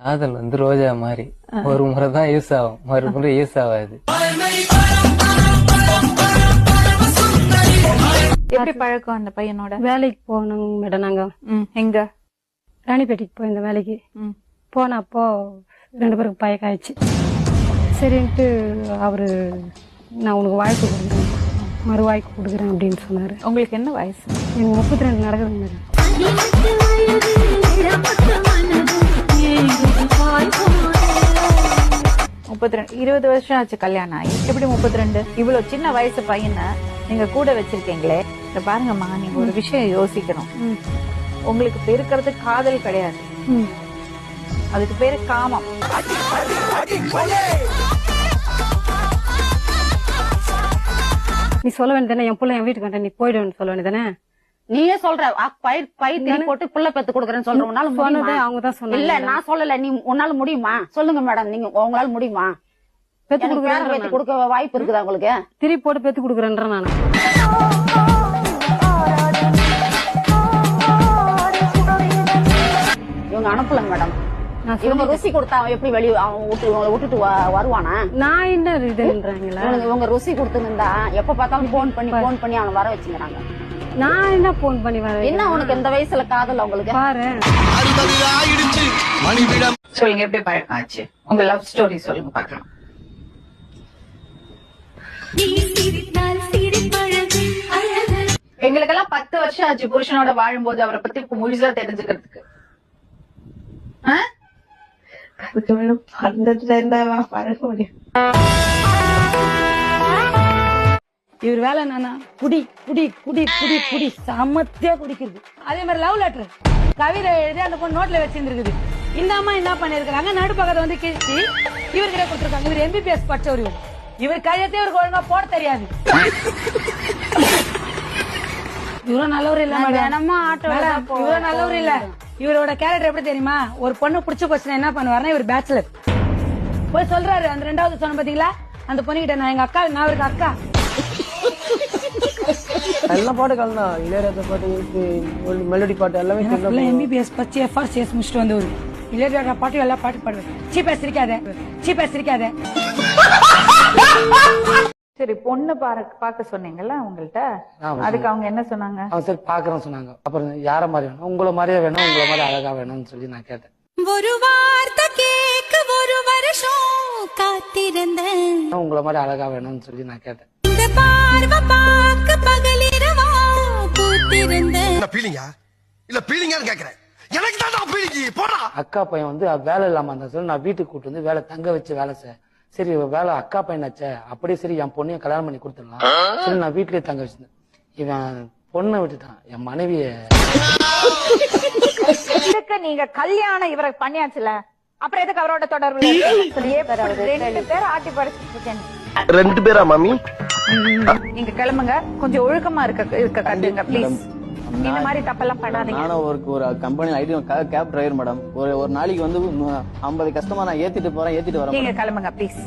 காதல் வந்து ரோஜா மாதிரி ஒரு முறை தான் யூஸ் ஆகும், மறுமுறை யூஸ் ஆகாது. எப்படி பழக்கம் அந்த பையனோட? வேலைக்கு போனோங்க மேடம். நாங்க எங்க? ராணிப்பேட்டைக்கு போயிருந்தோம் வேலைக்கு. போனப்போ 2 பேருக்கு பயக்கம் ஆயிடுச்சு. சரின்ட்டு அவரு நான் உனக்கு வாய்ப்பு கொடுக்குறேன், மறு வாய்ப்பு கொடுக்குறேன் அப்படின்னு சொன்னாரு. உங்களுக்கு என்ன வயசு? எனக்கு 32 நடக்குதுங்க மேடம். 32. 20 வருஷம் ஆச்சு கல்யாணம் ஆகி. எப்படி 32? இவ்வளவு சின்ன வயசு பையனை நீங்க கூட வச்சிருக்கீங்களே. இத பாருங்கம்மா, நீங்க ஒரு விஷயம் யோசிக்கணும். உங்களுக்கு பெருக்கிறது காதல் கிடையாது, அதுக்கு பேரு காமம். நீ சொல்ல வேண்டியதானே, என் பிள்ளை என் வீட்டுக்கு வந்தா நீ போயிடுவேன்னு சொல்ல வேண்டியதானே. நீயே சொல்ற பயிர் போட்டு புள்ள பெத்து கொடுக்கறேன்னு சொல்ற. உன்னால சொன்னதே அவங்கதான் சொன்னாங்க. இல்ல நான் சொல்லல, நீ உன்னால முடியுமா சொல்லுங்க மேடம். நீங்க உங்களால முடியுமா? பெத்து கொடுக்க வாய்ப்பு இருக்குதா உங்களுக்கு? திருப்பி போட்டு பெத்து கொடுக்குறேன்ற நானு. இவங்க அனுப்பல மேடம். இவங்க ருசி கொடுத்தா அவன் எப்படி வெளியே விட்டுட்டு வருவானா? நான் என்ன இதுன்றாங்களா? இவங்க ருசி கொடுத்துருந்தா எப்ப பார்த்தாலும் போன் பண்ணி அவனை வர வச்சுக்கிறாங்க. நான் என்ன போன் பண்ணி வர? என்ன உனக்கு இந்த வயசுல காதல் உங்களுக்கு? பாரு சொல்லுங்க, எப்படி பழக்கம் ஆச்சு? உங்க லவ் ஸ்டோரி சொல்லுங்க பாக்கலாம். எங்களுக்கெல்லாம் 10 வருஷம் ஆச்சு புருஷனோட வாழும்போது அவரை பத்தி முழுசா தெரிஞ்சுக்கிறதுக்கு. அதுக்கு மேல பழக முடியும். இவர் வேலை என்னன்னா குடி குடி குடி குடி குடி சமத்தியா குடிக்கிறது. அதே மாதிரி லவ் லெட்டர் கவிதை எழுதி அந்த பொண்ணு நோட்ல வச்சிருந்துருக்குது. இந்த அம்மா என்ன பண்ணிருக்காங்க, நடுப்பக்கத்தை வந்து கிழிச்சு இவர்கிட்ட கொடுத்துருக்காங்க. இவர் MBBS படிச்சவர். இவர் கையத்தே இவருக்கு ஒழுங்கா போட தெரியாது. இவரும் நல்லவர் இல்ல மேடம், இவரும் நல்லவர் இல்ல. இவரோட கேரக்டர் எப்படி தெரியுமா? ஒரு பொண்ணு பிடிச்ச போச்சுன்னா என்ன பண்ணுவாருன்னா, இவர் பேச்சுலர் போய் சொல்றாரு. அந்த 2வது சொன்ன பாத்தீங்களா, அந்த பொண்ணுகிட்ட நான் எங்க அக்கா, நான் அவருக்கு அக்கா எல்லாம் பாட்டு கலந்தான். இளையராஜா பாட்டு, மெலடி பாட்டு எல்லாமே. MBBS பச்சு FRCS முடிச்சுட்டு வந்தவர். இளையராஜா பாட்டு எல்லா பாட்டு பாடுவேன். சீப்பா சிரிக்காத. சரி, பொண்ணு பாக்க சொன்னீங்கல்ல உங்கள்ட்ட, அதுக்கு அவங்க என்ன சொன்னாங்க? அவன் சரி பாக்குறேன்னு சொன்னாங்க. அப்புறம் யார மாதிரி வேணும், உங்களை மாதிரியே வேணும், உங்களை மாதிரி அழகா வேணும்னு சொல்லி நான் கேட்டேன். ஒரு வார்த்தை கேட்க 1 வருஷம் காத்திருந்தேன், உங்களை மாதிரி அழகா வேணும்னு சொல்லி நான் கேட்டேன். இந்த பார்வை பார்க்க பகலிரவா பூத்திருந்தேன். அக்கா பையன் வந்து வேலை இல்லாம இருந்தா சொல்லி நான் வீட்டுக்கு கூட்டு வந்து வேலை தங்க வச்சு வேலை செய்ய. சரி வேலை அக்கா பையனாச்சே, அப்படியே சரி என் பொண்ணையும் கல்யாணம் பண்ணி கொடுத்துடலாம் சரி நான் வீட்லயே தங்க வச்சிருந்தேன். இவன் பொண்ணை விட்டுட்டான், என் மனைவிய. நீங்க கல்யாணம் இவரை பண்ணியாச்சுல, அப்புறம் எதுக்கு அவரோட தொடர்பு? 2 பேர் ஆட்டி படிச்சுட்டு இருக்கேன். 2 பேரா மாமி? நீங்க கிளம்புங்க, கொஞ்சம் ஒழுக்கமா இருக்க கத்துங்க ப்ளீஸ். இந்த மாதிரி தப்பெல்லாம் பண்ணாதீங்க. நானும் ஒரு company IT cab driver madam. ஒரு நாளைக்கு வந்து 50 கஸ்டமர் நான் ஏத்திட்டு வரேன். நீங்க கிளம்புங்க ப்ளீஸ்.